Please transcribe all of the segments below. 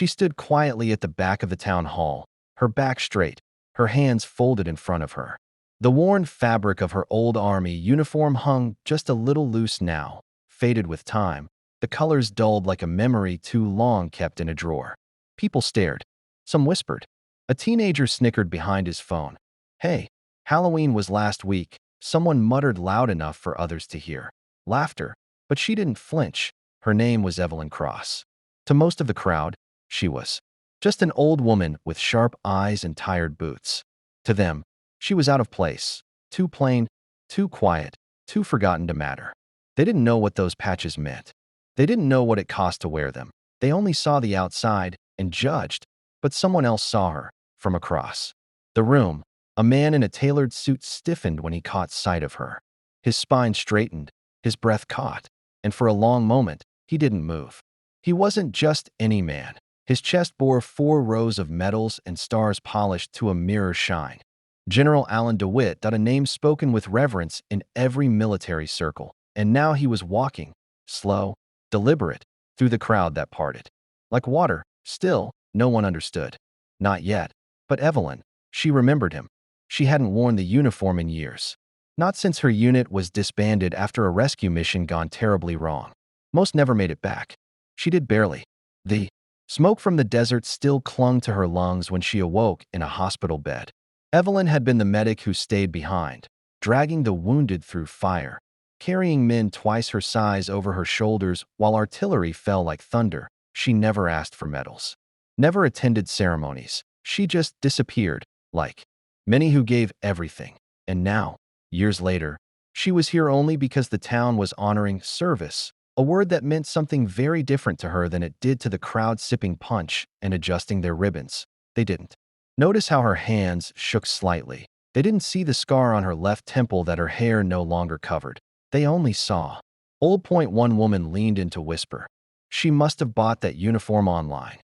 She stood quietly at the back of the town hall, her back straight, her hands folded in front of her. The worn fabric of her old army uniform hung just a little loose now, faded with time, the colors dulled like a memory too long kept in a drawer. People stared. Some whispered. A teenager snickered behind his phone. "Hey, Halloween was last week," someone muttered loud enough for others to hear. Laughter. But she didn't flinch. Her name was Evelyn Cross. To most of the crowd, she was just an old woman with sharp eyes and tired boots. To them, she was out of place, too plain, too quiet, too forgotten to matter. They didn't know what those patches meant. They didn't know what it cost to wear them. They only saw the outside and judged, but someone else saw her, from across the room. A man in a tailored suit stiffened when he caught sight of her. His spine straightened, his breath caught, and for a long moment, he didn't move. He wasn't just any man. His chest bore 4 rows of medals and stars polished to a mirror shine. General Alan DeWitt, a name spoken with reverence in every military circle, and now he was walking, slow, deliberate, through the crowd that parted. Like water, still, no one understood. Not yet. But Evelyn, she remembered him. She hadn't worn the uniform in years. Not since her unit was disbanded after a rescue mission gone terribly wrong. Most never made it back. She did barely. The smoke from the desert still clung to her lungs when she awoke in a hospital bed. Evelyn had been the medic who stayed behind, dragging the wounded through fire, carrying men twice her size over her shoulders while artillery fell like thunder. She never asked for medals, never attended ceremonies. She just disappeared, like many who gave everything. And now, years later, she was here only because the town was honoring service, a word that meant something very different to her than it did to the crowd sipping punch and adjusting their ribbons. They didn't notice how her hands shook slightly. They didn't see the scar on her left temple that her hair no longer covered. They only saw. Old Point One woman leaned in to whisper. She must have bought that uniform online.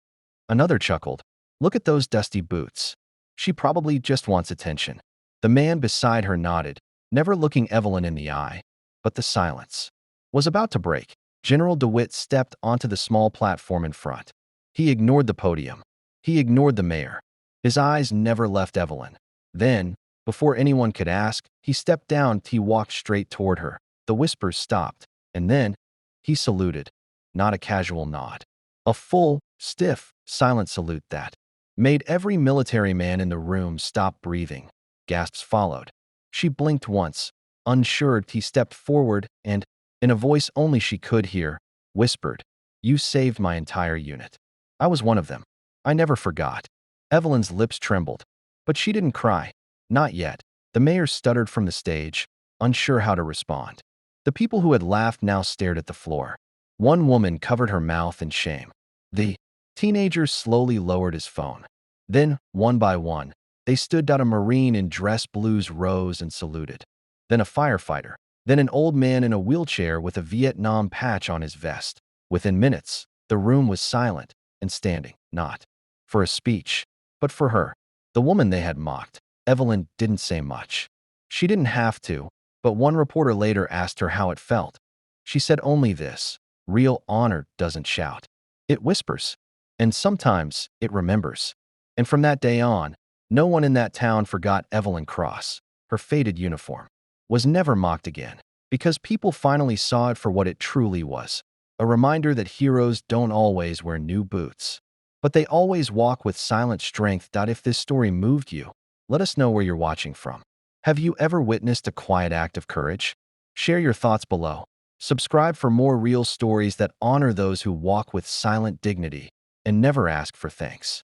Another chuckled. Look at those dusty boots. She probably just wants attention. The man beside her nodded, never looking Evelyn in the eye. But the silence was about to break. General DeWitt stepped onto the small platform in front. He ignored the podium. He ignored the mayor. His eyes never left Evelyn. Then, before anyone could ask, he stepped down. He walked straight toward her. The whispers stopped. And then, he saluted. Not a casual nod. A full, stiff, silent salute that made every military man in the room stop breathing. Gasps followed. She blinked once. Unsure, he stepped forward and, in a voice only she could hear, whispered, "You saved my entire unit. I was one of them. I never forgot." Evelyn's lips trembled. But she didn't cry. Not yet. The mayor stuttered from the stage, unsure how to respond. The people who had laughed now stared at the floor. One woman covered her mouth in shame. The teenager slowly lowered his phone. Then, one by one, they stood. A Marine in dress blues rose and saluted. Then a firefighter. Then an old man in a wheelchair with a Vietnam patch on his vest. Within minutes, the room was silent and standing, not for a speech, but for her, the woman they had mocked. Evelyn didn't say much. She didn't have to, but one reporter later asked her how it felt. She said only this: real honor doesn't shout. It whispers. And sometimes it remembers. And from that day on, no one in that town forgot Evelyn Cross. Her faded uniform was never mocked again, because people finally saw it for what it truly was. A reminder that heroes don't always wear new boots, but they always walk with silent strength. If this story moved you, let us know where you're watching from. Have you ever witnessed a quiet act of courage? Share your thoughts below. Subscribe for more real stories that honor those who walk with silent dignity and never ask for thanks.